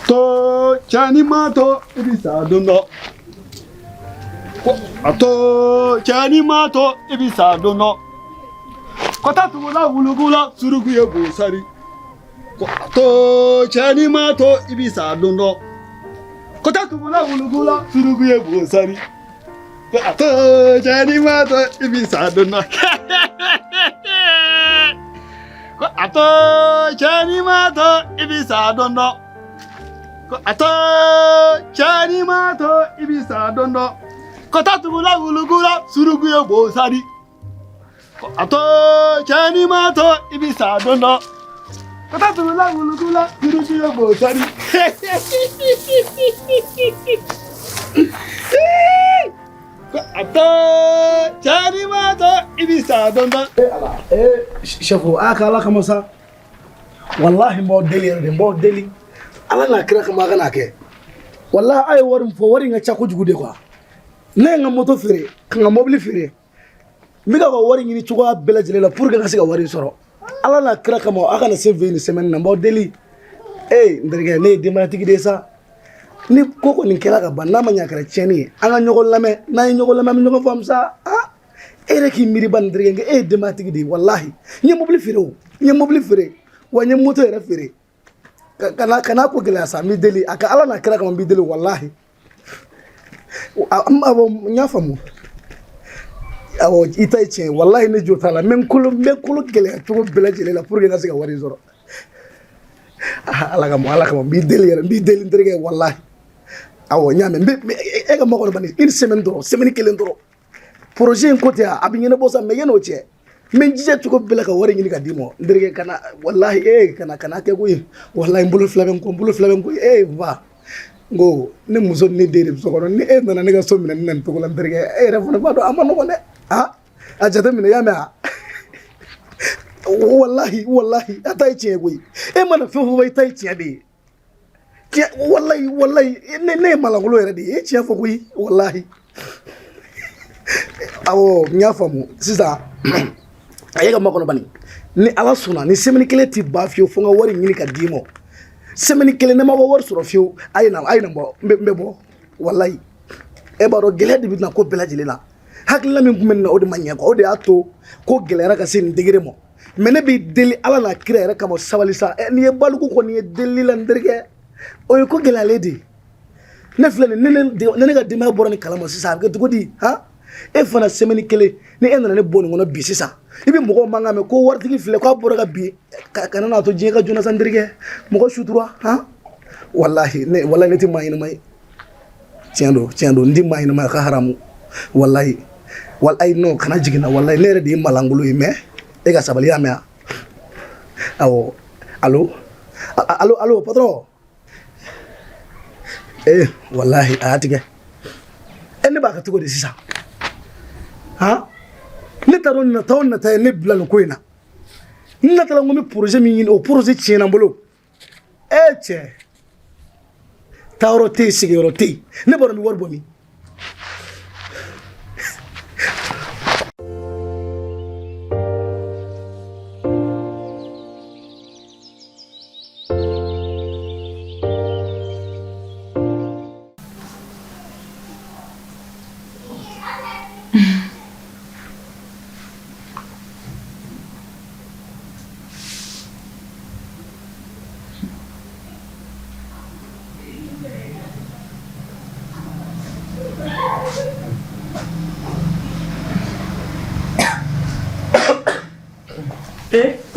ato chani mato ibisa dono. Ato chani mato ibisa dono. Kota tugula wulugula suruguye bosari. Ato chani mato ibisa dono. Kota tugula wulugula suruguye bosari. Ato chani mato ibisa dono. Ato chani mato ibisa dono. Ato chani mato ibisa dono. Kota tugula wulugula suruguye bosari. Ato chani mato ibisa dono. Kota tugula wulugula suruguye bosari. Ato chani mato ibisa dono. Chefu akala kama sa wallahi mbo deli ala na kira kama kana ke wallahi ay warin fo warin ga chako jugude kwa ne nga moto fere nga mobile fere miga ko warin ni chugo bela jelela pour ga siga warin soro ala na kira kama aka na save ni semaine na mbo deli nderge ne dematiki de sa ni koko ni kela ga banna ma nyakara cheni anga nyogol lame na nyogol lame mi nyogol fam sa ere ki miri ban nderge nga dematiki de wallahi nye mobile fere wa nye moto era fere kana ko gela sa mi deli aka ala na kira kama mi deli wallahi amma bo nyafamu awo ita ichi wallahi ne jotala men kulu gele to bela jele la pour nga siga wari zoro ala kama mi deli nderge wallahi awo nyame e ga mako bani une semaine kelen doro projet en côté abi ngene bosa me yeno che men jije to ko bela ka wari ngini ka dimo nderge kana wallahi kana ke ko wallahi mbulu flaben ko va go ne muso ne dere so ko ne nana ne ga so min nan to ko lan nderge refona ba do amano ko ne a jata min ya me wallahi atai che ko mana fofo bai tai che de wallahi ne malangulo yere de che fo ko wallahi awo nyafamu sisa ayega makono bani ni ala suna ni semaine kele ti ba fio fonga wari ngini ka dimo semaine kele ne ma war suro fio ayina bo mbebo wallahi e baro gele de bitna ko bela jilila hakla min kumen na odi manya ko odi ato ko gele raka sin digire mo mene bi deli ala na kire raka mo sabalisa ni e balu ko ni deli lan derge o ko gele ledi ne flene ne ga dima borani kala mo sisa ga dugodi e fana semaine kele ni enna ne bonu ngono bi sisa ibi mogo manga me ko wartigi file ko boroga bi kana na to jinga juna sandirge mogo shutura wallahi ne ti mayina may tiendo ndi mayina may ka haramu wallahi no kana jigina wallahi ne redi malangulu me e ga sabali ya me awo allo patron wallahi atige enne ba ka tugo de sisa ne taron na tawon na tay ne blan ko ina na tala ngomi projet mi yin o projet chena mbolo che tawro te sigero te ne boro mi warbo mi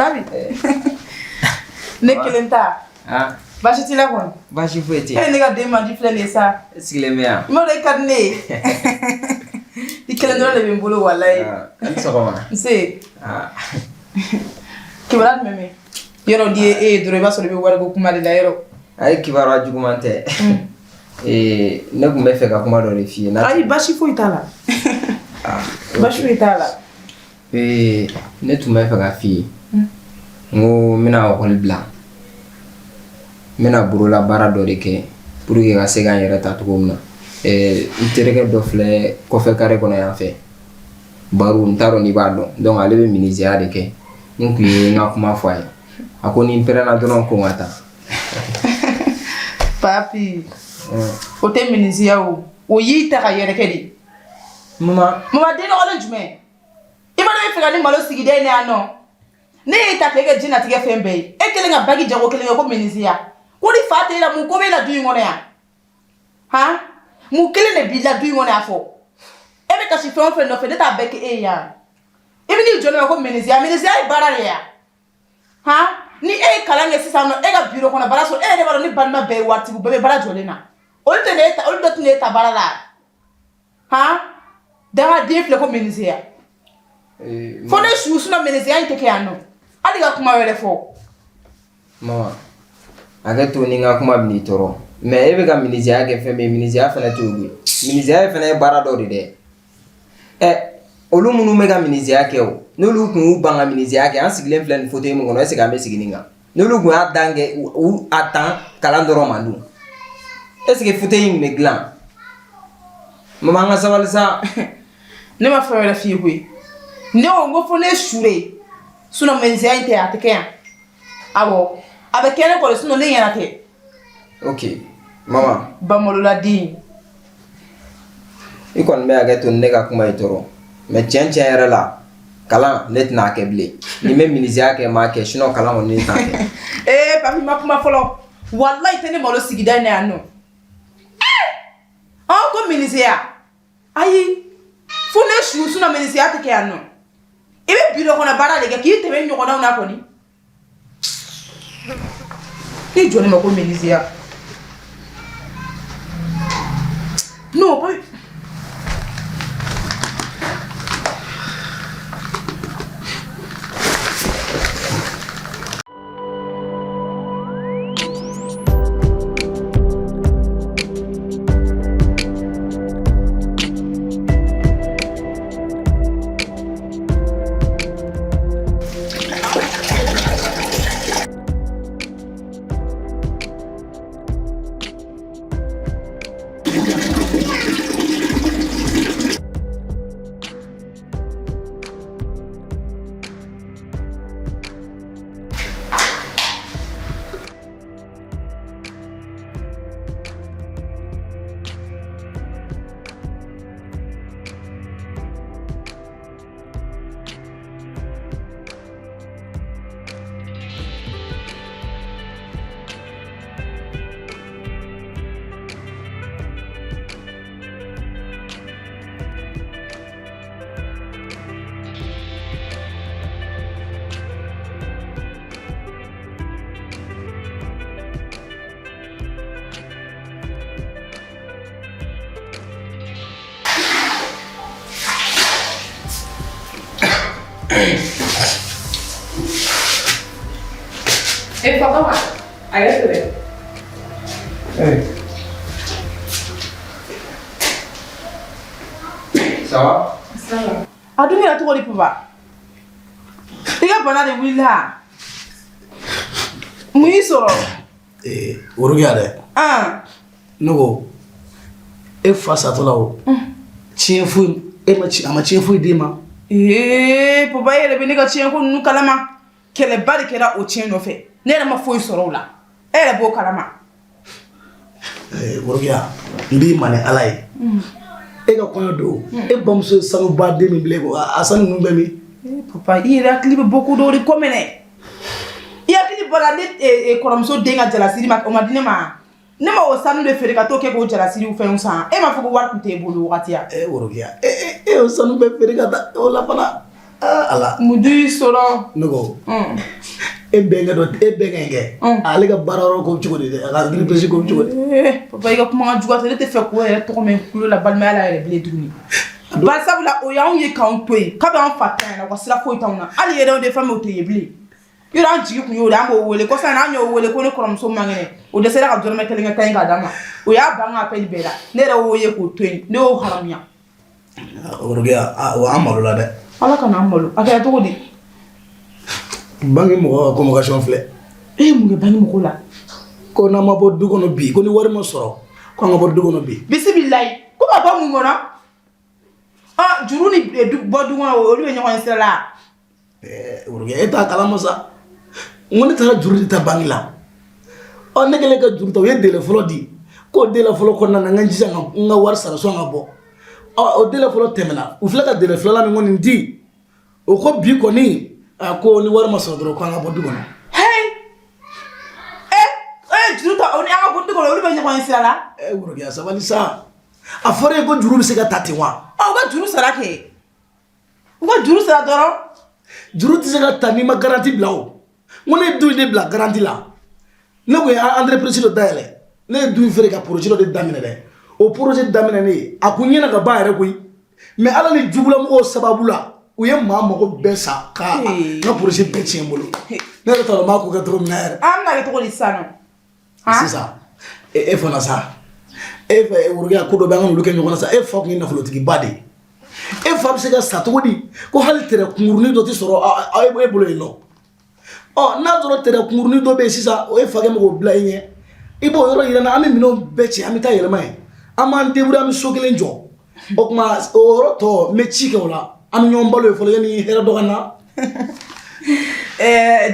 Papi. Ne kelenta. Bashi tila kon. Bashi fweti. Ne ga dema di flele sa. Sikile mea. Mo de kadne. Di kelendro le bimbulu wallahi. Sokoma. Nse. Kibarat meme. Yoro di dure ba so be wara go kuma de la yoro. Ay kibaro ajugumante. Ne kumbe fe ka kuma do le fi na. Ay bashi fo itala. Bashi fo itala. Ne tumbe fe ka fi. Ngo mina wakol blanc. Mina burula bara do de ke pour que ga se ga yere ta to gomna intereke do fle ko fe kare kono ya fe baru ntaro ni bado donc ale be minizia de ke nku nga kuma fay akoni impera na donon ko ngata Papi. O tɛ minisiya o y'i ta ka yɛrɛ kɛ de. Mama den nɔgɔlen jumɛn? I ma dɔn i fɛ ka ni malo sigida in yan nɔ. Ne y'e ta k'e kɛ jinatigɛ fɛn bɛɛ ye. E kelen ka bagi jago kelen kɛ ko minisiya. Ko ni fa t'e la mun ko b'e la du in kɔnɔ yan? Han? Mun kelen de b'i la du in kɔnɔ yan fɔ? E bɛ kasi fɛn o fɛn nɔfɛ ne t'a bɛɛ kɛ e ye yan. I bɛ n'i jɔ ne ma ko minisiya ye baara de ye yan. Han? Ni e ye kalan kɛ sisan nɔ e ka bureau kɔnɔ baara sɔrɔ e yɛrɛ b'a dɔn ni balima bɛɛ ye waritigiw bɛɛ bɛ baara jɔlen na. Olu dɔ tɛ ne ta baara la. Han? Dangaden filɛ ko minisiya. Fo ne su minisiya in tɛ kɛ yan nɔ. Hali ka kuma wɛrɛ fɔ. Mama hakɛ to ni n ka kuma bɛ n'i tɔɔrɔ mais e bɛ ka minisiya kɛ fɛn min minisiya fana t'o ye minisiya fana ye baara dɔ de dɛ olu minnu bɛ ka minisiya kɛ o n'olu kun y'u ban ka minisiya kɛ an sigilen filɛ nin fauteuil min kɔnɔ est ce que an bɛ sigi nin kan n'olu kun y'a dan kɛ u a tan kalan dɔrɔn ma dun est ce que fauteuil in bɛ dilan mama an ka sabali sa. Ne ma fɛn wɛrɛ f'i ye koyi ne ko n ko fo ne sure minisiya in tɛ a tɛ kɛ yan awɔ a bɛ kɛ ne kɔrɔ ne ɲɛna tɛ. ok mama. Bamalola den. I kɔni bɛ hakɛ to ne ka kuma ye tɔɔrɔ mais tiɲɛ yɛrɛ la kalan ne tɛna a kɛ bilen ni bɛ minisiya kɛ n b'a kɛ sinon kalan kɔni ne t'a kɛ. Papi ma kuma fɔlɔ walayi tɛ ne malo sigida in na yan nɔ. Ko minisiya ayi fo ne su minisiya tɛ kɛ yan nɔ. I bɛ bureau kɔnɔ baara de kɛ k'i tɛmɛ ɲɔgɔnnaw na kɔni. I jɔ ne ma ko minisiya. Non, pas. Papa, ayo tu. Ça va? Ça va. A dun yɛrɛ tɔgɔ di papa? I ka bana de wulila. Mun y'i sɔrɔ? Worokiya dɛ. Ne ko e fa satɔla o. Tiɲɛ foyi a ma tiɲɛ foyi d'e ma. Papa e yɛrɛ bɛ ne ka tiɲɛ ko ninnu kalama. Kɛlɛba de kɛra o tiɲɛ nɔfɛ. Ne yɛrɛ ma foyi sɔrɔ o la. E yɛrɛ b'o kalama. Worokiya n b'i ma ni Ala ye. E ka kɔɲɔ don e bamuso ye sanu baden min bila e kun a sanu ninnu bɛ min. Papa i yɛrɛ hakili bɛ bɔ ko dɔw de kɔ mɛnɛ. I hakili bɔra ne kɔrɔmuso den ka jalasiri ma o ma di ne ma. Ne ma o sanu de feere ka t'o kɛ k'o jalasiriw fɛnw san. E m'a fɔ ko wari tun t'e bolo o wagati ya. Worokiya e y'o sanu bɛɛ feere ka taa o la fana. Ala. Mun y'i sɔrɔ? Ne ko e bɛnkɛ dɔ e bɛnkɛ in kɛ ale ka baara yɔrɔ ko cogo di dɛ a ka gripesi ko cogo di. Papa i ka kuma ka jugu ne tɛ fɛ k'o yɛrɛ tɔgɔ mɛn kulo la balimaya la yɛrɛ bilen tuguni. Bari sabula o y'anw ye k'anw to yen kabi an fa kan na wa sira foyi t'anw na hali yɛrɛ de fɛn min o tɛ ye bilen. Yɔrɔ an jigi kun y'o de an b'o wele kɔfɛ an y'o wele ko ne kɔrɔmuso man kɛnɛ o dɛsɛra ka dɔrɔmɛ kelen kɛ ta in k'a d'a ma o y'a ban ka appel bɛɛ la ne yɛrɛ y'o ye k'o to yen ne y'o haramuya. Worokiya o an malo la dɛ. Ala kana an malo a kɛra cogo di. Banque mɔgɔ ka convocation filɛ. E ye mun kɛ banque mɔgɔw la. Ko n'an ma bɔ du kɔnɔ bi ko ni wari ma sɔrɔ ko an ka bɔ du kɔnɔ bi. Bisimilayi ko ka bɔ mun kɔnɔ. Juru ni bɔ du kɔnɔ olu bɛ ɲɔgɔn ye sira la. Worokiya e t'a kalama sa n ko ne taara juru de ta banque la ɔ ne kɛlen ka juru ta o ye délai fɔlɔ di k'o délai fɔlɔ kɔnɔna na n ka jija n ka wari sara sɔn ka bɔ o délai fɔlɔ tɛmɛna u filɛ ka délai filanan min kɔni di o ko bi kɔni ko ni wari ma sɔrɔ dɔrɔn k'an ka bɔ du kɔnɔ. juru ta o ni an ka bɔ du kɔnɔ olu bɛ ɲɔgɔn ye sira la. Worokiya sabali sa a fɔra ye ko juru bɛ se ka ta ten wa. u ka juru sara kɛ u ka juru sara dɔrɔn. juru tɛ se ka ta n'i ma garanti bila o n ko ne ye du in de bila garanti la ne ko ye entreprise dɔ dayɛlɛ ne ye du in feere ka projet dɔ de daminɛ dɛ o projet daminɛnen a kun ɲɛna ka ban yɛrɛ koyi mais ala ni jugulamɔgɔw sababu la u ye maa mago bɛɛ sa ka n ka projet bɛɛ tiɲɛ n bolo ne yɛrɛ t'a dɔn n b'a ko kɛ cogo min na yɛrɛ. an bɛna kɛ cogo di sisan nɔ. sisan e fana sa e fɛ Worokiya ko dɔ bɛ an ka olu kɛ ɲɔgɔn na sa e fa tun ye nafolotigiba de ye e fa bɛ se ka sa cogo di ko hali tɛrɛ kunkurunin dɔ tɛ sɔrɔ e bolo yen nɔ n'a sɔrɔ tɛrɛ kunkurunin dɔ bɛ yen sisan o ye fakɛ mɔgɔw bila i ɲɛ i b'o yɔrɔ yirɛ n na an bɛ minɛnw bɛɛ cɛ an bɛ taa yɛlɛma yen an b'an débrouiller an bɛ so kelen jɔ o tuma o yɔrɔ tɔ n bɛ ci kɛ o la an bɛ ɲɔgɔn balo ye fɔlɔ yanni hɛrɛ dɔ ka na.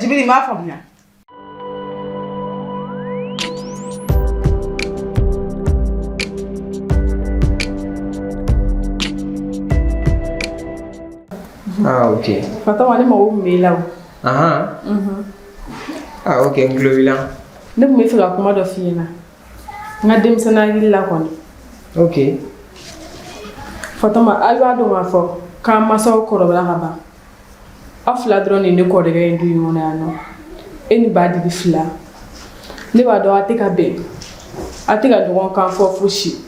Jibiri n b'a faamuya. Ok. Fatama ne mago kun b'i la o. Ok n tulo b'i la. Ne kun bɛ fɛ ka kuma dɔ f'i ɲɛna n ka denmisɛnninya hakili la kɔni. Ok. Fatama a b'a dɔn k'a fɔ k'an mansaw kɔrɔbaya ka ban aw fila dɔrɔn de ne kɔrɔkɛ ye du in kɔnɔ yan nɔ e ni Badiri fila ne b'a dɔn a tɛ ka bɛn a tɛ ka ɲɔgɔn kan fɔ fosi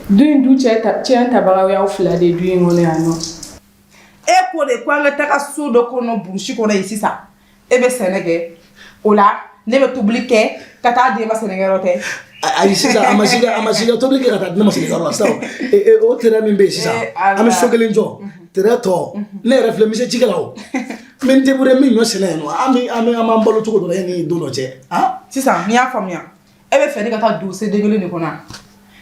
du in du tiɲɛ tabagaw y'aw fila de du in kɔnɔ yan nɔ. e ko de ko an ka taga so dɔ kɔnɔ burusi kɔnɔ yen sisan e bɛ sɛnɛ kɛ o la ne bɛ tobili kɛ ka taa di e ma sɛnɛkɛyɔrɔ tɛ. ayi sisan a ma se ka tobili kɛ ka taa di ne ma sɛnɛkɛyɔrɔ la sisan o terrain min bɛ yen sisan an bɛ so kelen jɔ terrain tɔ ne yɛrɛ filɛ n bɛ se cikɛ la o n bɛ n débrouiller min ɲɔ sɛnɛ yen nɔ an b'an balo cogo dɔ la yanni don dɔ cɛ. sisan n'i y'a faamuya e bɛ fɛ ne ka taa don se den kelen de kɔnɔ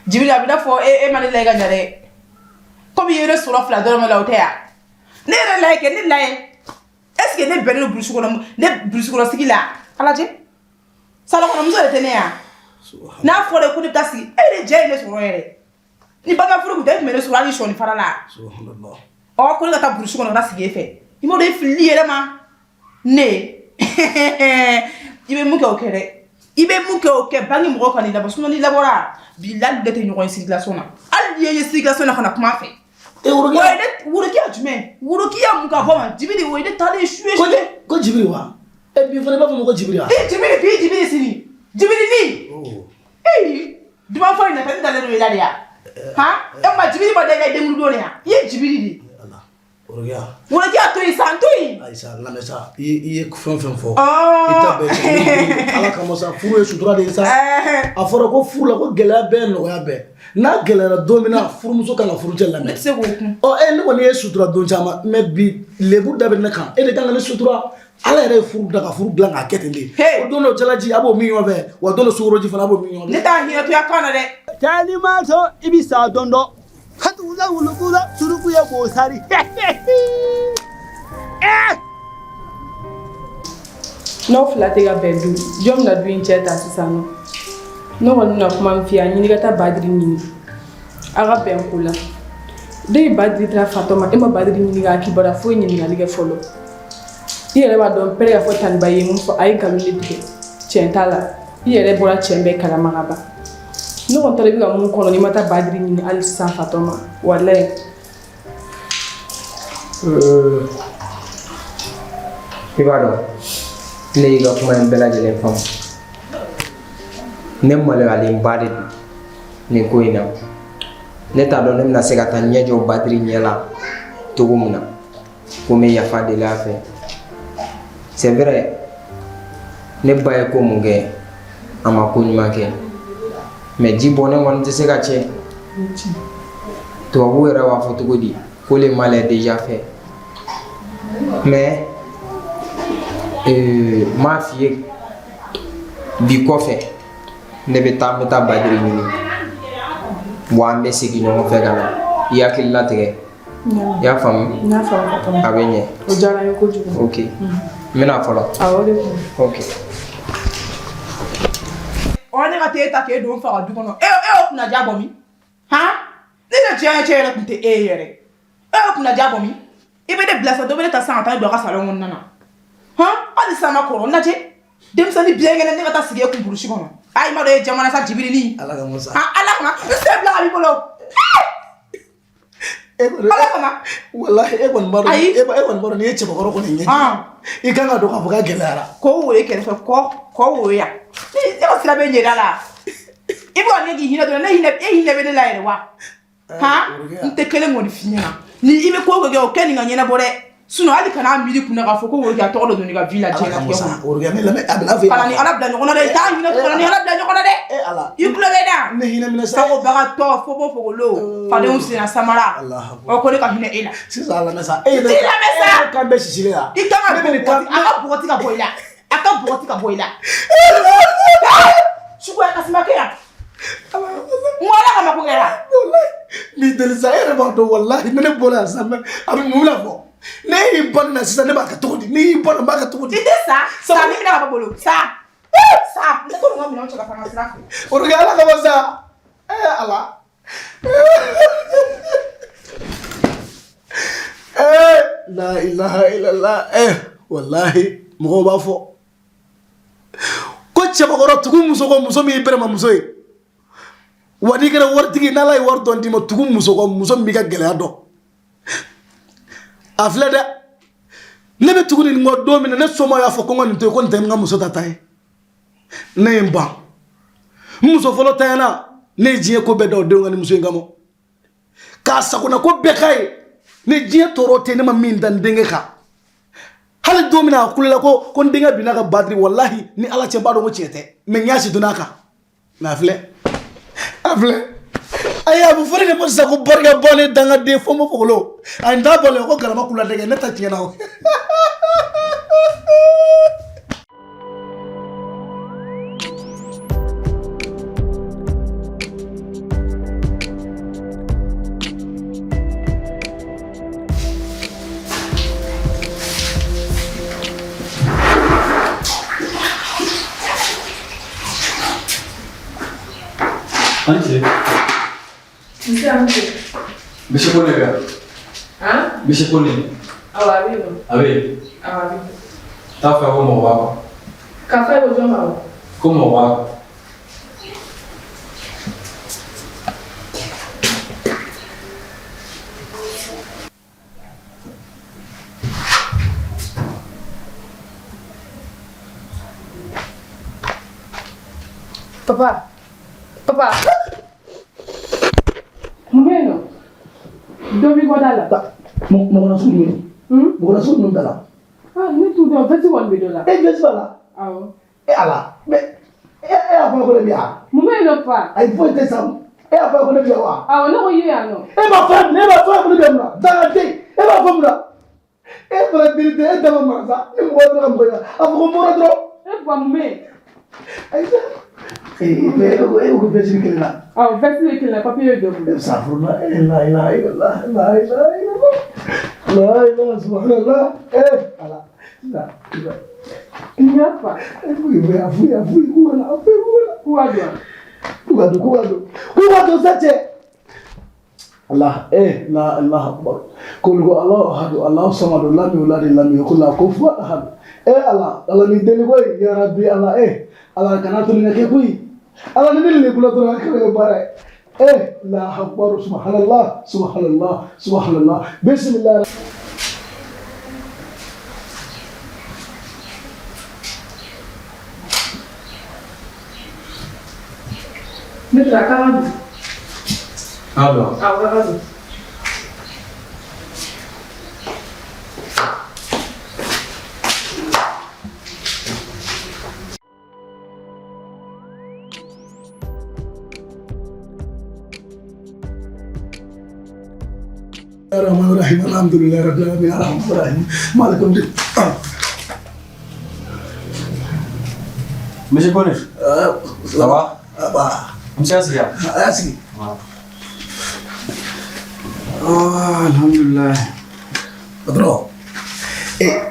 Jibiri a bɛ n'a fɔ e ma ne layɛ ka ɲa dɛ komi i ye ne sɔrɔ fila dɔrɔn la o tɛ yan ne yɛrɛ layɛ kɛ ne layɛ est ce que ne bɛnnen don burusi kɔnɔ sigi la ala cɛ salɔnkɔnɔmuso de tɛ ne yan n'a fɔra ko ne bɛ taa sigi e de jɛ ye ne sɔrɔ yɛrɛ ni bagan furu tun tɛ e tun bɛ ne sɔrɔ hali sɔni fara la ko ne ka taa burusi kɔnɔ ka taa sigi e fɛ i m'o dɔn e filili yɛrɛ ma ne i bɛ mun kɛ o kɛ dɛ i bɛ mun kɛ o kɛ bange mɔgɔ ka n'i labɔ sinon n'i labɔra bilahi de tɛ ɲɔgɔn ye circulation na hali n'i ye circulation na ka na kuma fɛ. Worokiya jumɛn Worokiya mun ka bɔ ma Jibiri o ye ne taalen suye ko Jibiri wa bi fana b'a fɔ ma ko Jibiri wa Jibiri bi Jibiri sini Jibiri ni duman fɔ in na tɛ dalen don i la de ya e ma Jibiri ma da i den wulu don ya i ye Jibiri de Worokiya to yen san to yen ayi sa lamɛn sa i ye fɛn fɛn fɔ i ta bɛɛ cɛ ala kama sa furu ye sutura de ye sa a fɔra ko furu la ko gɛlɛya bɛɛ nɔgɔya bɛɛ n'a gɛlɛyara don min na furumuso kan ka furucɛ lamɛn. ne tɛ se k'o kun. ne kɔni ye sutura don caman mais bi lebu da bɛ ne kan e de kan ka ne sutura ala yɛrɛ ye furu da ka furu dilan k'a kɛ ten de o don dɔ jalaji a b'o min ɲɔgɔn fɛ wa don dɔ sukoroji fana a b'o min ɲɔgɔn fɛ. ne t'a hinɛ to ya kan na dɛ. Tani ma sɔn i bɛ sa dɔn dɔ hatugula wulukula suruku ye k'o sari. N'aw fila tɛ ka bɛn du jɔn bɛna du in cɛ ta sisan nɔ ne kɔni na kuma min f'i ye a ɲini ka taa Badiri ɲini a ka bɛn ko la de Badiri taara Fatɔma e ma Badiri ɲini k'a kibaruya foyi ɲininkali kɛ fɔlɔ i yɛrɛ b'a dɔn pere k'a fɔ Taniba ye mun fɔ a ye nkalon de tigɛ tiɲɛ t'a la i yɛrɛ bɔra tiɲɛ bɛɛ kalama ka ban ne kɔni t'a dɔn i bɛ ka mun kɔnɔ n'i ma taa Badiri ɲini hali sisan Fatɔma walayi. I b'a dɔn ne y'i ka kuma in bɛɛ lajɛlen faamu ne maloyalenba de don nin ko in na ne t'a dɔn ne bɛna se ka taa ɲɛ jɔ Badiri ɲɛ la cogo min na ko n bɛ yafa deli a fɛ c'est vrai ne ba ye ko mun kɛ a ma ko ɲuman kɛ mais ji bɔnnen kɔni tɛ se ka tiɲɛ tubabuw yɛrɛ b'a fɔ cogo di ko le mal est déjà fait mais m'a f'i ye bi kɔfɛ ne bɛ taa Badiri ɲini wa an bɛ segin ɲɔgɔn fɛ ka na i hakili latigɛ i y'a faamu a bɛ ɲɛ o diyara n ye kojugu. ok n bɛna fɔlɔ awɔ o de kun. ok. on ne ka te ta ke don fa du kono o kuna ja bomi ha ni le chere kunte yere o kuna ja bomi ibe de blasa do be ta san ta do ka salon nana ha ali sama ko na je dem sani bien ngene ne ka ta sige ku burushi kono ay ma do e jamana sa jibiri ni ala ka mosa ha ala ma se bla bi bolo ala kama wallahi kon maro kon maro ni chebo ko ni nyi I kanga do ka fuka gelara ko wo e kele ko wo ya e o sila be nyera la ibo ani gi hina do na hina be la ere wa ha nte kele mo di finyana ni ibe ko go o keni nga nyena bore suno ali kana mili kuna ka foko wo ya to do ni ga village na ke ko oruga me la me abla fe ala ni ala bla nyona de ta hina to ni ala bla nyona de ala yuklo be da ne hina mina sa ko baga to fo lo fa de usina samara o ko le ka hina ila si sa la mesa la mesa ka be sisile ya ikanga aka bugoti ka boila shugwa kasimake ya mwala kama kungera wallahi mi del zaire ba do wallahi ne bola sama abi mula fo ne ibon na sisa ne ba ka todi ni ibon ba ka todi ite sa mimi na babolo sa ne ko ngam na choka fanga slafu oruga ala ka wasa ala la ilaha illallah wallahi mo ba fo ko cebogoro tugu muso mi bere ma muso yi wadi gere wartigi na lay war don dimo tugu muso mi ga gele ado afle de ne be tugu ni ngo do mi ne so ma ya fo ko ngoni to ko ntem nga muso tatai ne mba muso folo tayana ne jiye ko be do de ngani muso ngamo ka sakuna ko be kai ne jiye torote ne ma min dan denge ka hal do mina kulila ko ndinga bina ka badri wallahi ni ala che bado ngo chete me nyasi dunaka na afle aya bu fori ne mo sa ko borga bone danga de fo mo fogolo ay nda bole ko galama kula dege neta tiena o Anche. Bisa pun ya? Hah? Bisa pun ni. Awabi. Tá fa como va? Café ou jornal? Como va? Papa. Mungeno. Dobi godala. mo na sunu mo na sunu dala Ah, ni tu do festival bi do la. festival Awo. ala me a fa ko le biya Mungeno pa. ay fo te sam a fa ko le biya wa Awo no ye ya no. ba fa ko le biya na dala de ba fa mu da para dir de da ma sa ni mo do kam ko ya a ko mo ro Pa mume. ay ko besi ke la Awo festival ki la papier do. safruna la ilaha illallah la ilaha illallah la ilaha subhanallah ala da Ni apa? fui kuwado sache Allah la ilaha akbar kul hu Allah ahad Allah samad lam yulad lam yakul lahu kufuwan ahad Allah ni deli koy ya rabbi Allah Allah kana to ni ke kuy Allah ni deli kula to ka ko bare la akbar subhanallah bismillah Mitra kamu. Halo. Awo. Bismillahirrahmanirrahim. Alhamdulillahirabbil alamin. Arrahmanirrahim. Malikum din. Monsieur Bonif. Ça va? Bah. Monsieur Asia. Asiki. Alhamdulillah. Patron.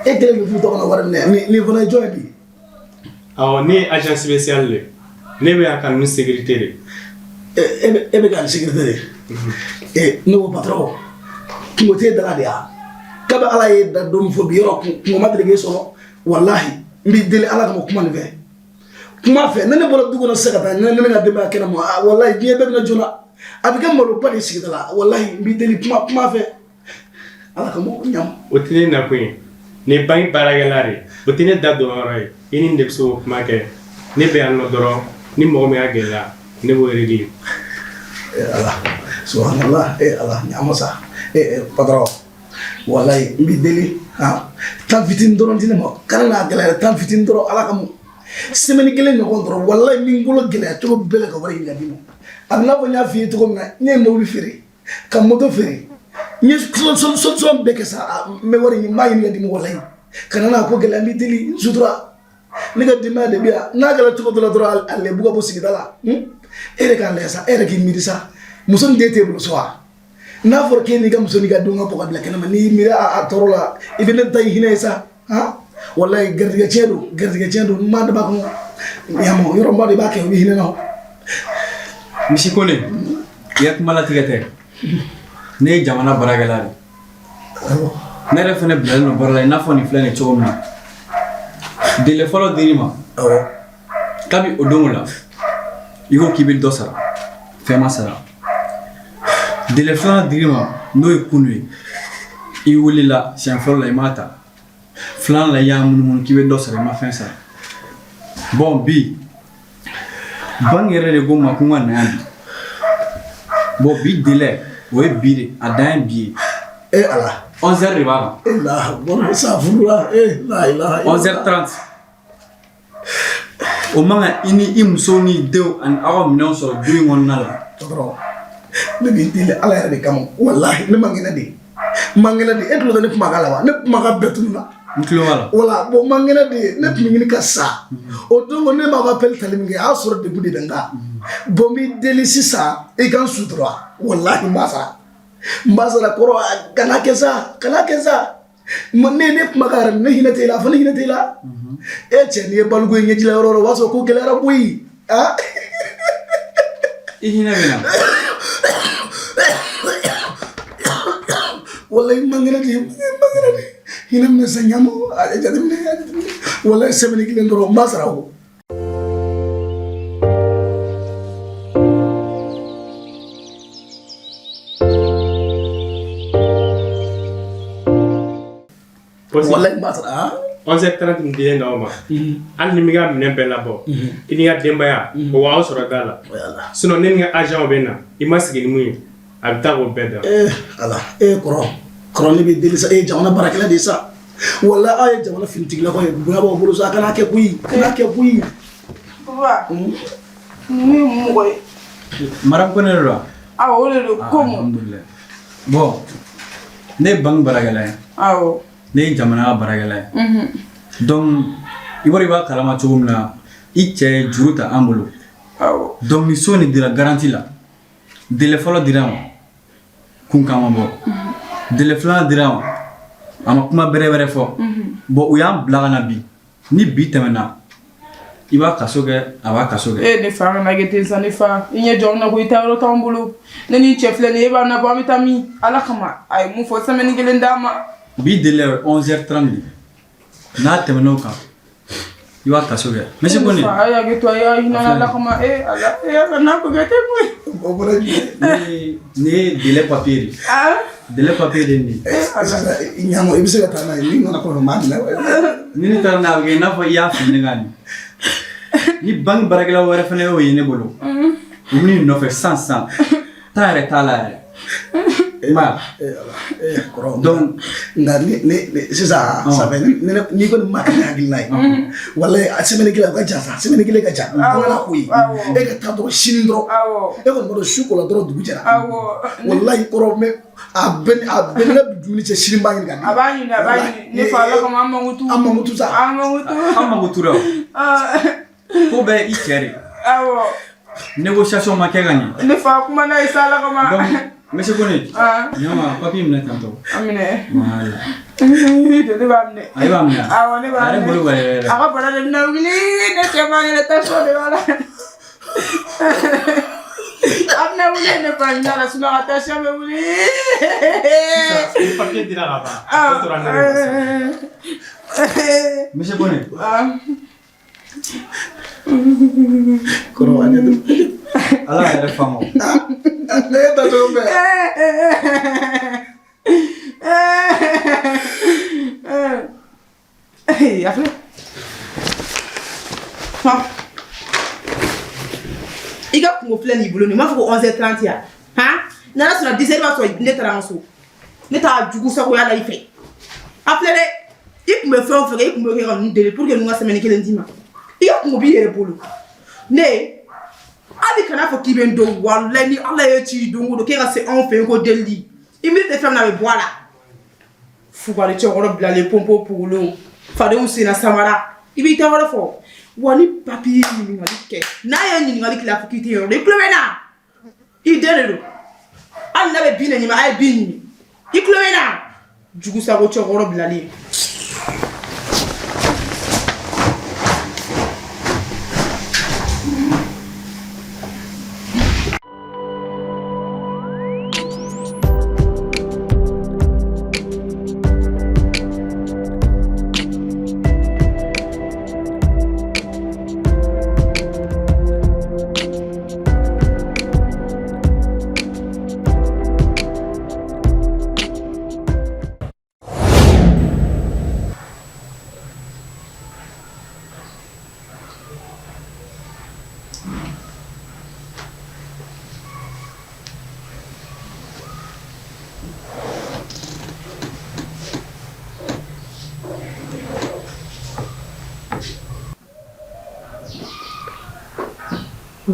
Tele bi futo kono war ne ni fana joy bi. Awo ni agent spécial le. ne bɛ a kanu sécurité de. E bɛ ka sécurité de. Ne ko patron kungo tɛ daga de ya kabe ala ye da dɔn fɔ bi yɔrɔ kungo ma deli k'e sɔrɔ walahi n b'i deli ala kama kuma nin fɛ kuma fɛ ne bɔra du kɔnɔ sisan ka taa ne ka denbaya kɛnɛ ma walahi diɲɛ bɛɛ bɛna joona a bɛ kɛ maloba de sigida la walahi n b'i deli kuma fɛ ala kama ɲam. O tɛ ne nakun ye ne bange baarakɛla de o tɛ ne da don yɔrɔ ye i ni ne bɛ se k'o kuma kɛ ne bɛ yan nɔ dɔrɔn ni mɔgɔ min y'a gɛlɛya ne b'o régler. ala subhanallah ala ɲama sa patron walahi n b'i deli tan fitinin dɔrɔn di ne ma kana n'a gɛlɛya tan fitinin dɔrɔn ala kama semaine kelen ɲɔgɔn dɔrɔn walahi min bolo gɛlɛya cogo bɛɛ la ka wari ɲini ka d'i ma a bɛ n'a fɔ n y'a f'i ye cogo min na ne ye mobili feere ka moto feere n ye solution bɛɛ kɛ sa n bɛ wari ɲini n b'a ɲini ka di mɔgɔ layi kana n'a ko gɛlɛya n b'i deli n sutura ne ka denbaya de bɛ yan n'a kɛra cogo dɔ la dɔrɔn a lɛbu ka bɔ sigida la e yɛrɛ k'a lajɛ sa e yɛrɛ k'i miiri sa muso nin den t'e bolo so wa n'a fɔra k'e n'i ka muso n'i ka denw ka bɔ ka bila kɛnɛ ma n'i miiri a tɔɔrɔ la i bɛ ne ta i hinɛ ye sa walahi garijɛgɛ tiɲɛ don n m'a daba kɔnɔ yamɔ yɔrɔ ba de b'a kɛ o bɛ hinɛ na. Misi Kone i ya kuma latigɛ tɛ ne ye jamana baarakɛla de ne yɛrɛ fɛnɛ bilalen don baara la i n'a fɔ nin filɛ nin cogo min na délai fɔlɔ dir'i ma kabi o dongo la i ko k'i bɛ dɔ sara fɛn ma sara délai filanan dir'i ma n'o ye kunu ye i wulila siɲɛ fɔlɔ la i m'a ta filanan la i y'a munumunu k'i bɛ dɔ sara i ma fɛn sara bon bi banque yɛrɛ de ko n ma ko n ka na yan bi bon bi délai o ye bi de a dan ye bi ye ala 11h de b'a kan la bon ça furula la ilaha 11h30 o man kan i ni i muso n'i denw ani aw ka minɛnw sɔrɔ du in kɔnɔna la patron ne b'i deli ala yɛrɛ de kama walahi ne man kɛnɛ de e tulo tɛ ne kuma kan la wa ne kuma kan bɛɛ tununa n tulo b'a la wala bon man kɛnɛ de ne tun bɛ ɲini ka sa o don ko ne b'a ka appel tali min kɛ a y'a sɔrɔ degun de bɛ n kan bon n b'i deli sisan i ka n sutura walahi n b'a sara kɔrɔ kana kɛ sa ne kuma kan yɛrɛ ne hinɛ t'e la fo ne hinɛ t'e la e cɛ n'i ye baliku ye ɲɛjila yɔrɔ o b'a sɔrɔ ko gɛlɛyara koyi i hinɛ bɛ na wallahi man kɛnɛ de hinɛ minɛ sa ɲamu a jateminɛ wallahi semaine kelen dɔrɔn n b'a sara o. wallahi n b'a sara 11h30 min dilen d'aw ma hali ni mi ka minɛn bɛɛ labɔ i ni ka denbaya o b'aw sɔrɔ da la sinon ne ni ka agent bɛ na i ma sigi ni mun ye a bɛ taa k'o bɛɛ da. ala kɔrɔ ne bɛ deli sa e ye jamana baarakɛla de ye sa wallahi aw ye jamana finitigilakaw ye bonya b'aw bolo sa a kana kɛ koyi papa ninnu ye mɔgɔ ye. Madame Kone de don wa. awɔ o de don ko mun. alhamdulilayi bon ne ye banque baarakɛla ye. awɔ. ne ye jamana ka baarakɛla ye. donc i b'a kalama cogo min na i cɛ ye juru ta an bolo. awɔ. donc ni so nin dira garantie la délai fɔlɔ dira ma kun kan ma bɔ délai filanan dira ma a ma kuma bɛrɛ fɔ bon u y'an bila ka na bi ni bi tɛmɛna i b'a kaso kɛ a b'a kaso kɛ. ne fa kana kɛ ten sa ne fa i ɲɛ jɔ n na ko i taa yɔrɔ t'anw bolo ne ni cɛ filɛ nin ye e b'a nabɔ an bɛ taa min ala kama a ye mun fɔ semaine kelen d'a ma. bi délai 11h30 de n'a tɛmɛn'o kan i b'a kaso kɛ. Monsieur Kone. a y'a kɛ to a y'a hinɛ ala kama ala ala n'a ko kɛ ten koyi. ne ye délai papier de. délai papier de nin. ɲamu i bɛ se ka taa n'a ye ni nana kɔnɔ maa minɛ. ni ne taara n'a bɛ kɛ i n'a fɔ i y'a fili ne kan nin. ni banque baarakɛla wɛrɛ fɛnɛ y'o ye ne bolo u bɛ n'i nɔfɛ sisan taa yɛrɛ t'a la yɛrɛ. donc nka sisan sabu n'i kɔni ma kɛ hakilina ye walayi a semaine kelen ka ca sa semaine kelen ka ca an kana ko ye e ka taa dɔrɔn sini dɔrɔn e kɔni b'a dɔn su kola dɔrɔn dugu jɛra walayi kɔrɔ mɛ a bɛɛ ne ka dumuni cɛ sini b'a ɲini ka di. a b'a ɲini ne fa ala kama an mankutu sa. an mankutu la ko bɛɛ i cɛ de. awɔ. négociation ma kɛ ka ɲɛ. ne fa kuma n'a ye sa ala kama. donc Monsieur Kone. ɲama papier minɛ tantɔ. a minɛ. voilà. ne b'a minɛ. a b'a minɛ. awɔ ne b'a minɛ. a yɛrɛ bolo b'a yɛrɛ. a ka bana de bɛna wuli ne cɛ b'a yɛrɛ tension de b'a la. Abna wuli ne pas na la suna attention me wuli. Papier dira là-bas. Monsieur Bonnet. Koro ane do. Allah yɛrɛ faamu. Ne ta to be. Afle. Iga kungo filɛ ni bolo ni m'a fɔ ko 11h30 ya. Han? N'ala sɔnna 10h b'a sɔrɔ ne taara n ka so. Ne t'a jugu sagoya la i fɛ. Afle dɛ. I kun bɛ fɛn o fɛn kɛ i kun bɛ kɛ ka ninnu deli pour que ninnu ka semaine kelen d'i ma. I ka kungo b'i yɛrɛ bolo. Ne hali kana fɔ k'i bɛ n dɔn walayi ni Ala ye ci don o don k'e ka se anw fɛ yen ko delili. I miiri tɛ fɛn min na a bɛ bɔ a la. Fugari cɛkɔrɔ bilalen pompo pugolo. Fadenw senna samara. I b'i ta wɛrɛ fɔ. Wa ni papier ɲininkali kɛ n'a ye ɲininkali kɛ a fɔ k'i tɛ yɔrɔ dɔn i tulo bɛ n na. I den de don. Hali n'a bɛ bin de ɲini a ye bin ɲini. I tulo bɛ n na. Jugu sago cɛkɔrɔ bilalen.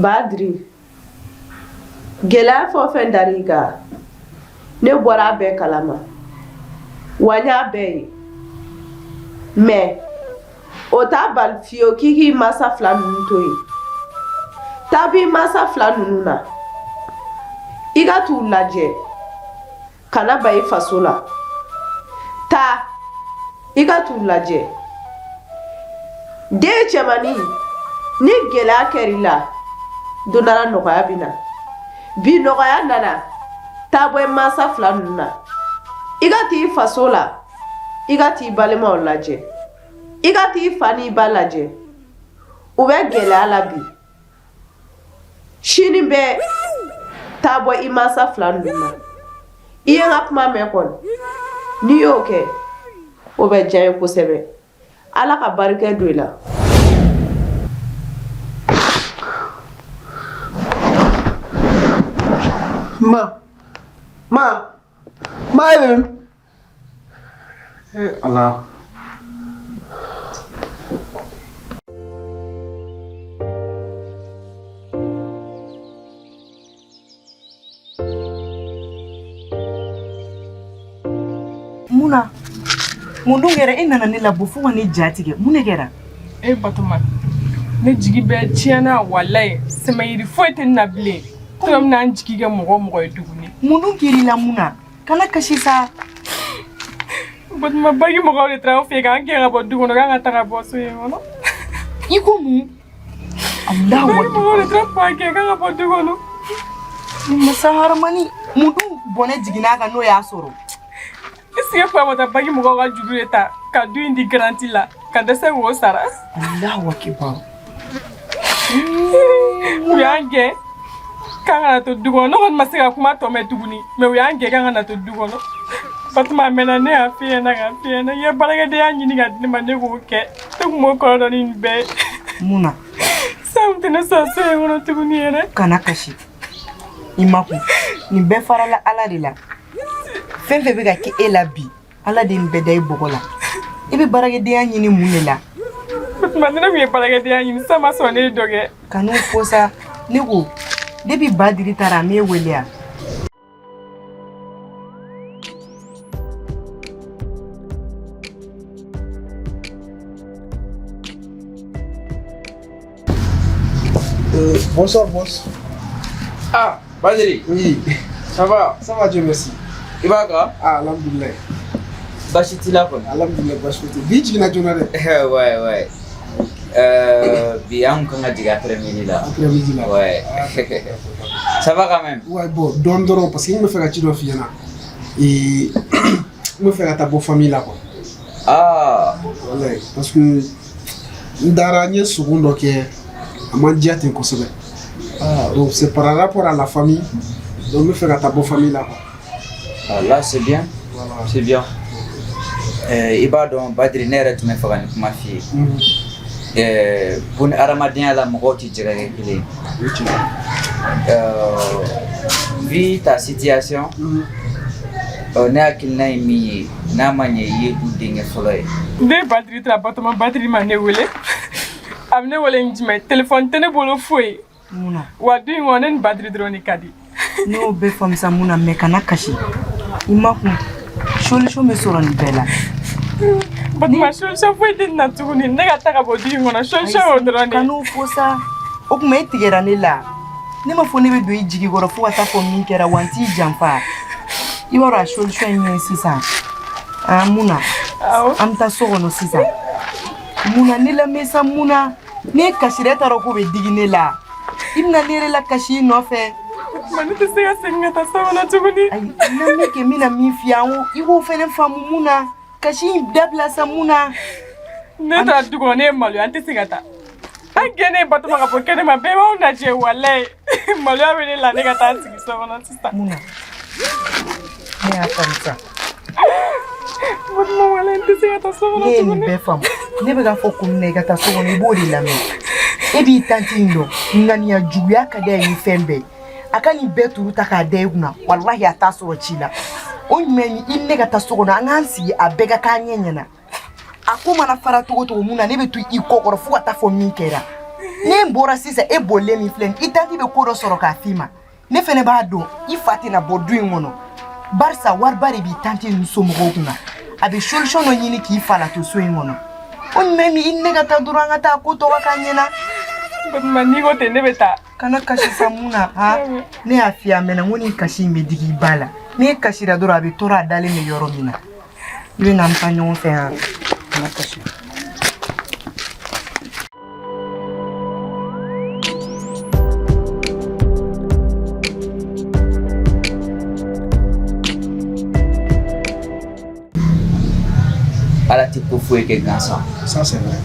Badri gɛlɛya fɛn o fɛn dar'i kan ne bɔra a bɛɛ kalama wa n y'a bɛɛ ye mais o t'a bali fiyewu k'i k'i masa fila ninnu to yen taa b'i masa fila ninnu na i ka t'u lajɛ kana ba i faso la taa i ka t'u lajɛ den cɛmannin ni gɛlɛya kɛr'i la don dɔ la nɔgɔya bɛ na bi nɔgɔya nana taa bɔ i mansa fila ninnu na i ka t'i faso la i ka t'i balimaw lajɛ i ka t'i fa n'i ba lajɛ u bɛ gɛlɛya la bi sini bɛɛ taa bɔ i mansa fila ninnu na i ye n ka kuma mɛn kɔni n'i y'o kɛ o bɛ diya n ye kosɛbɛ Ala ka barika don i la. Ma yɛlɛm. Allah. Muna mun dun kɛra e nana ne labɔ fo ka ne ja tigɛ mun de kɛra Batoma ne jigi bɛɛ tiɲɛna walayi sɛmɛyiri foyi tɛ ne na bilen tuma min na n jigi kɛ mɔgɔ o mɔgɔ ye tuguni mun dun kɛr'i la mun na kana kasi sa Batoma bagi mɔgɔw de taara an fɛ yen k'an gɛn ka bɔ du kɔnɔ k'an ka taga bɔ so in kɔnɔ i ko mun Allahu bagi mɔgɔw de taara fɔ an gɛn k'an ka bɔ du kɔnɔ masa haramani mun dun bɔnɛ jiginna kan n'o y'a sɔrɔ est-ce que fa ma taa bagi mɔgɔw ka juru de ta ka du in di garanti la ka dɛsɛ k'o sara Allahu akibar u y'an gɛn k'an kana to du kɔnɔ ne kɔni ma se ka kuma tɔ mɛn tuguni mais u y'an gɛn k'an kana to du kɔnɔ Batoma a mɛnna ne y'a f'i ɲɛna k'a f'i ɲɛna i ye baarakɛdenya ɲini ka di ne ma ne k'o kɛ ne kun b'o kɔrɔ dɔn ni nin bɛɛ ye mun na san tɛ ne sɔn so in kɔnɔ tuguni yɛrɛ kana kasi i ma kun nin bɛɛ farala Ala de la fɛn fɛn bɛ ka kɛ e la bi Ala de nin bɛɛ da i bɔgɔ la i bɛ baarakɛdenya ɲini mun de la Batoma ni ne kun ye baarakɛdenya ɲini san ma sɔn ne ye dɔ kɛ kan'o fɔ sa ne ko depuis Badiri taara a m'e wele yan Bonsoir, boss. Ah, Badiri. Oui, Ça va? ça va, Dieu merci. I b'a kan? Ah, alhamdulillah. Basi t'i la kɔni? Alhamdulillah, baasi foyi tɛ yen. Bi jiginna joona dɛ. Ouais. Bien, on a dit après-midi là. Après-midi là. Ouais. Ça va quand même. Ouais, bon, don parce qu'il me fait la petite fille là. Et il me fait la ta bonne famille là quoi. Ah. Ouais, parce que dernier seconde qui est à moi dire t'es consommé. Donc c'est par rapport à la famille. Donc me fait la ta bonne famille là quoi. Ah, là c'est bien. Voilà. C'est bien. Il va donc Badri nere tu me fais ma fille. Pour Aramadien la moti dirait qu'il vu ta situation, on a qu'il n'a mis n'a manié y goûter folloyer. Des batteries travaillent, batterie mané wele. Amne wele njime téléphone tene bolo foué. Muna. Wadu ngonen batterie drone kadi. No be fam sa muna mekana kashi. Imaku. Solution me soro ni bela. But ma solution foi din na tuguni nega taka bodu ngona solution drone. Kanu fosa. Ok me tigera ni la. Ne ma fone be do ijigi goro fu ata ko min kera wanti jampa. Iwara solution yin sisa. Ah muna. Am ta soro no sisa. Muna ni la mesa muna. Ne kashireta roko be digine la. Imna nere la kashi no fe. Manite sega sengata sawana tuguni. Ay, na meke mina mi fiawo. Iwo fene famu muna. Kashi dabla sa muna. Neta dugone malu ante sengata. Agene batuma ka pokene ma beba una je wale. Malu abene la negata anti sawana sista. Muna. Ne afansa. Batuma wale ante sengata sawana tuguni. Ne be famu. Ne be ga foku negata sawana ibodi la me. Ebi tanti ndo ngani ya juya kada yi fembe. Akani betu taka deuna wallahi atasoro chila onmeni innega tasogona angansi abega kanyenyena akuma na fara to muna ne betu ikokoro fu atafo minkera ne mbora sisa ebole mi flen itanti be kodo soro ka fima ne fene ba do ifati na bodu ngono barsa warbari bi tanti nsomo kuna abi solution no nyini ki fala to so ngono onmeni innega taduranga ta ko to wakanyena manigo te nebeta kana kashi samuna ha ne afia mena ngoni kashi medigi bala ne kashi ra dora bi tora dale me yoro mina ibe na mpanyo fe ha kana kashi Ala ti ko foué que gansa. Ça c'est vrai.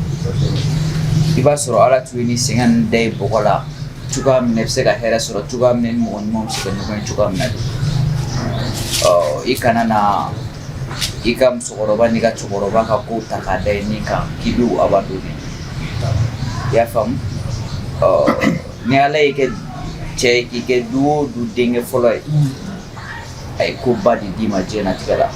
Il va sur ala tu ni singan day bokola. Chuka mnefse ka hera sur chuka mnen mon mom se no chuka mnad. Oh ikana na ikam sokoroba ni ka chokoroba ka ko takada ni ka kidu abaduni. Ya fam. Oh ni ala ike che ike duo du dinge folloy. Ay ko badi di ma jena tigala.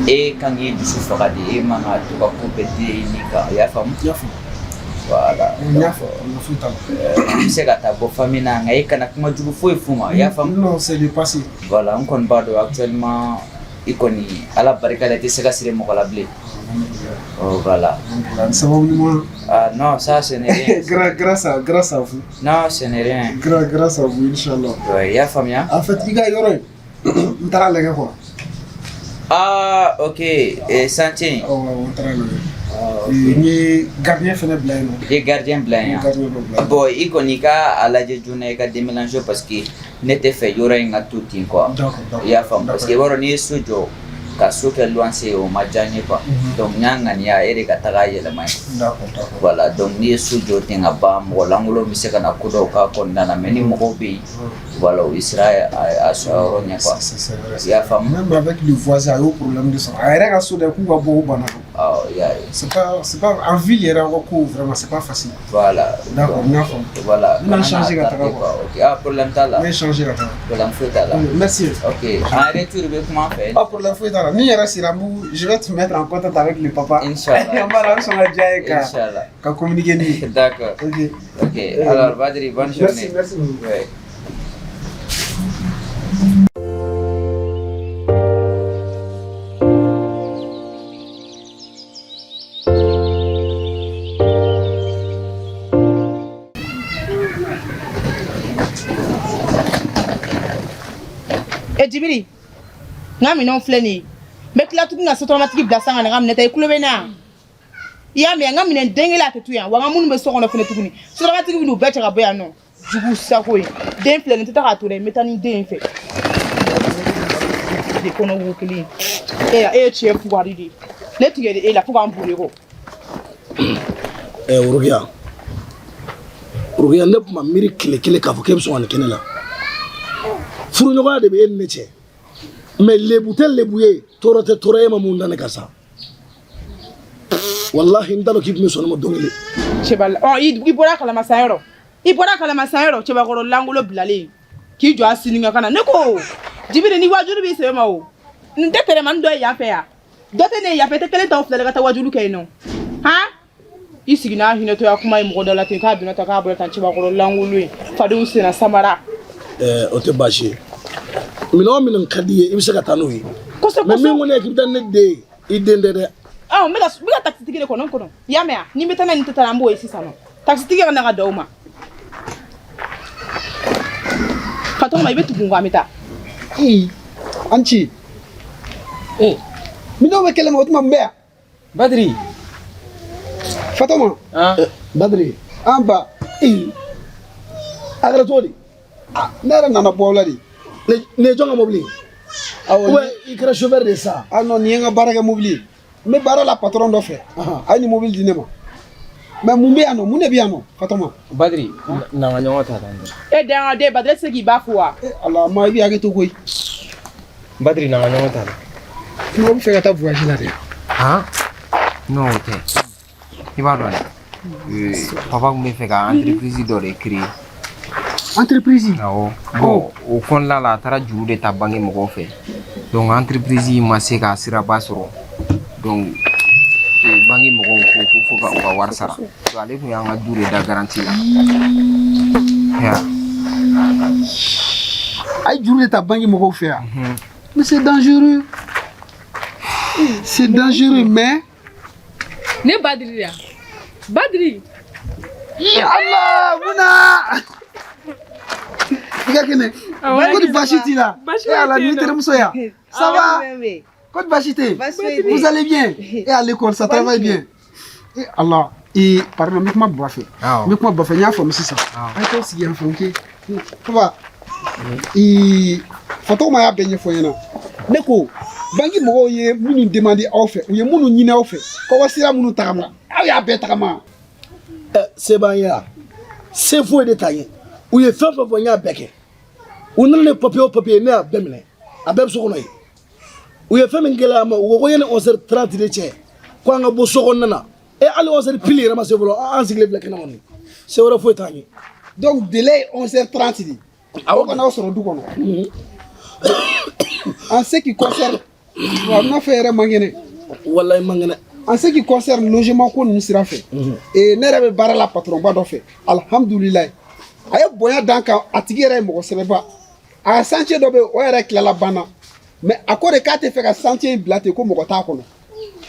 E kangi du sufakadi e manga to ka ko bedi ni ka ya fam. Ya fam. Voilà. C'est que ta famille n'a pas été comme du fou fuma. Non, c'est le passé. Voilà, on connaît pas actuellement. Il connaît à la barricade de ces c'est mon calabli. Oh voilà. Ça va moins. Ah non, ça ce n'est rien. Grâce à vous. Non, ce n'est rien. Grâce à vous, Inch'Allah. Ouais, ya famille. En fait, il y a yoro. On t'a la quoi. Ah ok. Et santé. Oh, on t'a la. Ni gardien fene blanc. Les gardiens blancs. Bon, il connaît qu'à la journée qu'à déménager parce que n'était fait y aura un tout quoi. Il y a femme parce que voilà ni sujo ka soke loinse au majani quoi. Donc nyanga ni a ere kataga yele mai. Voilà donc ni sujo tenga ba mo langulo miseka na kudo ka konda na meni mokobi. Voilà Israël a ronya quoi. Il y a femme même avec le voisin au problème de ça. Aéré ka so de ku ba bo bana. Oh yeah. C'est pas en ville il y a encore vraiment c'est pas facile. Voilà. D'accord, d'accord. Voilà. On a changé la table. OK. Ah problème ta là. On a changé la table. Problème fait ta là. Merci. OK. En retour comment faire? Ah problème fait ta là. Ni era siramou, je vais te mettre en contact avec le papa. Inch'Allah. On va la sur la jaïka. Inch'Allah. Ka communiquer ni. D'accord. OK. OK. Alors Badri, bonne journée. Merci. Ouais. Djibiri ngami non fleni me kila tu na soto matiki blasa ngana ngam neta ikulo bena y'a mɛn n ka minɛn den kelen a tɛ to yan wa n ka minnu bɛ so kɔnɔ fɛnɛ tuguni sotaramatigi bɛ n'u bɛɛ cɛ ka bɔ yan nɔ jugu sago ye den filɛ nin tɛ taa k'a to dɛ n bɛ taa ni den in fɛ de kɔnɔ wo kelen e ye tiɲɛ fugari de ye ne tigɛ de e la fo k'an boli kɔ. Rokia ne kuma miiri kile kelen k'a fɔ k'e bɛ sɔn ka nin kɛnɛ la furuɲɔgɔnya de bɛ e ni ne cɛ mais lebu tɛ lebu ye tɔɔrɔ tɛ tɔɔrɔ ye ma mun da ne ka sa wallahi n t'a dɔn k'i tun bɛ sɔn ne ma don kelen. Cɛbala i bɔra kalamasan yɔrɔ cɛbakɔrɔ langolo bilalen k'i jɔ a sini ka kana ne ko Jibiri ni wajulu b'i sɛbɛn ma o n tɛ tɛrɛmani dɔ ye yan fɛ yan dɔ tɛ ne ye yan fɛ tɛ kelen t'aw fila de ka taa wajulu kɛ yen nɔ han i sigi n'a hinɛtoya kuma ye mɔgɔ dɔ la ten k'a donna ta k'a bɔra tan cɛbakɔrɔ langolo ye fadenw senna samara. O tɛ baasi ye minɛn o minɛn ka di ye i bɛ se ka taa n'o ye mais min kɔni ye k'i bɛ taa ne den ye i den tɛ dɛ. n bɛ ka taxitigi de kɔnɔ i y'a mɛn wa ni n bɛ taa n'a ni tɛ taa an b'o ye sisan nɔ taxitigi ka na ka da o ma Fatoma i bɛ tugu n kɔ an bɛ taa. an ci minɛnw bɛ kɛlɛ ma o tuma n bɛ yan. Badri. Fatoma. Badri. An ba. A kɛra cogo di. Ne yɛrɛ nana bɔ o la de. Nin ye jɔn ka mobili ye. Awɔ i kɛra chauffeur de ye sa. Non nin ye n ka baarakɛ mobili ye. N bɛ baara la patron dɔ fɛ. A ye nin mobili di ne ma. Mais mun bɛ yan nɔ mun de bɛ yan nɔ Fatoma. Badri na ka ɲɔgɔn ta tan. E dangaden Badri tɛ se k'i ba fo wa. Ala ma i bɛ hakɛ to koyi. Badri na ka ɲɔgɔn ta. Ne bɛ fɛ ka taa voyage la de. Non o tɛ. I b'a dɔn dɛ papa tun bɛ fɛ ka entreprise dɔ de créer. Entreprise. Awɔ bon o kɔnɔna la a taara juru de ta banque mɔgɔw fɛ donc entreprise ma se ka siraba sɔrɔ donc banque mɔgɔw ko fo ka u ka wari sara donc ale tun y'an ka du de da garantie la. A ye juru de ta banque mɔgɔw fɛ yan. Mais c'est dangereux. C'est dangereux mais. Ne Badri ya. Badri. Allah muna. Iga kene. Ko di baasi t'i la. Allah ni terimuso ya. Ça va? Ko di baasi tɛ? Vous allez bien? Et à l'école ça travaille bien? Allah. Pardon, mais comment boire fait? Mais comment boire fait? Nya fam sisan. Ay to sigi yan fam ke. Papa. Fatoma ya benye fo yana. Ne ko banki mɔgɔw ye minnu demande aw fɛ u ye minnu ɲini aw fɛ kɔkɔ sira minnu tagama aw y'a bɛɛ tagama. Se b'an ye wa se foyi de t'an ye u ye fɛn fɛn fɔ n y'a bɛɛ kɛ u nana ni papier o papier ne y'a bɛɛ minɛ a bɛɛ bɛ so kɔnɔ yen u ye fɛn min gɛlɛya ma u ko ko yanni 11h30 de cɛ ko an ka bɔ so kɔnɔna na hali 11h pile yɛrɛ ma se fɔlɔ an sigilen filɛ kɛnɛ kɔnɔ se wɛrɛ foyi t'an ye. Donc délai 11h30 de aw kana aw sɔrɔ du kɔnɔ. En ce qui concerne en ce qui concerne logement ko ninnu sira fɛ ne yɛrɛ bɛ baara la patron ba dɔ fɛ alhamdulilayi a ye bonya d'an kan a tigi yɛrɛ ye mɔgɔ sɛbɛba a ka chantier dɔ bɛ yen o yɛrɛ tilala banna mais a ko de k'a tɛ fɛ ka chantier in bila ten ko mɔgɔ t'a kɔnɔ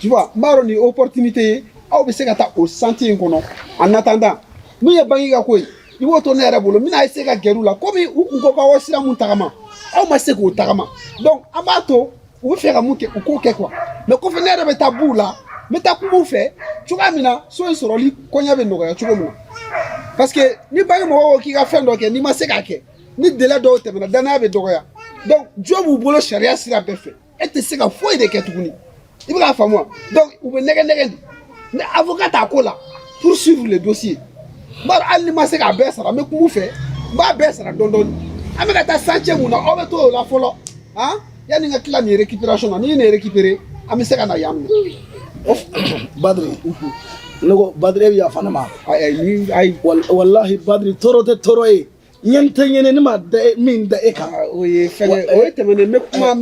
tu vois n b'a dɔn nin opportunité ye aw bɛ se ka taa o chantier in kɔnɔ en attendant min ye banque ka ko ye i b'o to ne yɛrɛ bolo n bɛna essayer ka gɛrɛ u la komi u kun ko k'aw sira mun tagama aw ma se k'o tagama donc an b'a to u bɛ fɛ ka mun kɛ u k'o kɛ quoi mais kɔfɛ ne yɛrɛ bɛ taa b'u la n bɛ taa kuma u fɛ cogoya min na so in sɔrɔli kɔɲa bɛ nɔgɔya cogo min na parce que ni banque mɔgɔ ko k'i ka fɛn dɔ kɛ n'i ma se k'a kɛ ni délai dɔw tɛmɛna danaya bɛ dɔgɔya donc jɔn b'u bolo sariya sira bɛɛ fɛ e tɛ se ka foyi de kɛ tuguni i bɛ k'a faamu wa donc u bɛ nɛgɛ nɛgɛ de ni avocat t'a ko la pour suivre le dossier n b'a dɔn hali ni ma se k'a bɛɛ sara n bɛ kuma u fɛ n b'a bɛɛ sara dɔɔni dɔɔni an bɛ ka taa chantier mun na aw bɛ to o la fɔlɔ yanni n ka tila nin récupération na n'i ye nin récupérer an bɛ se ka na yan minɛ. Badri ne ko Badri e bɛ yafa ne ma ayi walahi Badri tɔɔrɔ tɛ tɔɔrɔ ye ɲɛ tɛ ɲɛnɛ ne ma da min da e kan. O ye fɛngɛ o ye tɛmɛnen n bɛ kuma n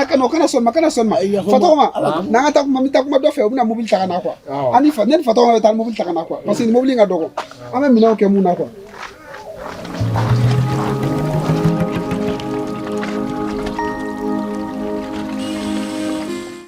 ka kana sɔn ma Fatoma n'an ka taa kuma n bɛ taa kuma dɔ fɛ u bɛna mobili ta ka na quoi ne ni Fatoma bɛ taa mobili ta ka na quoi parce que nin mobili in ka dɔgɔ an bɛ minɛnw kɛ mun na quoi.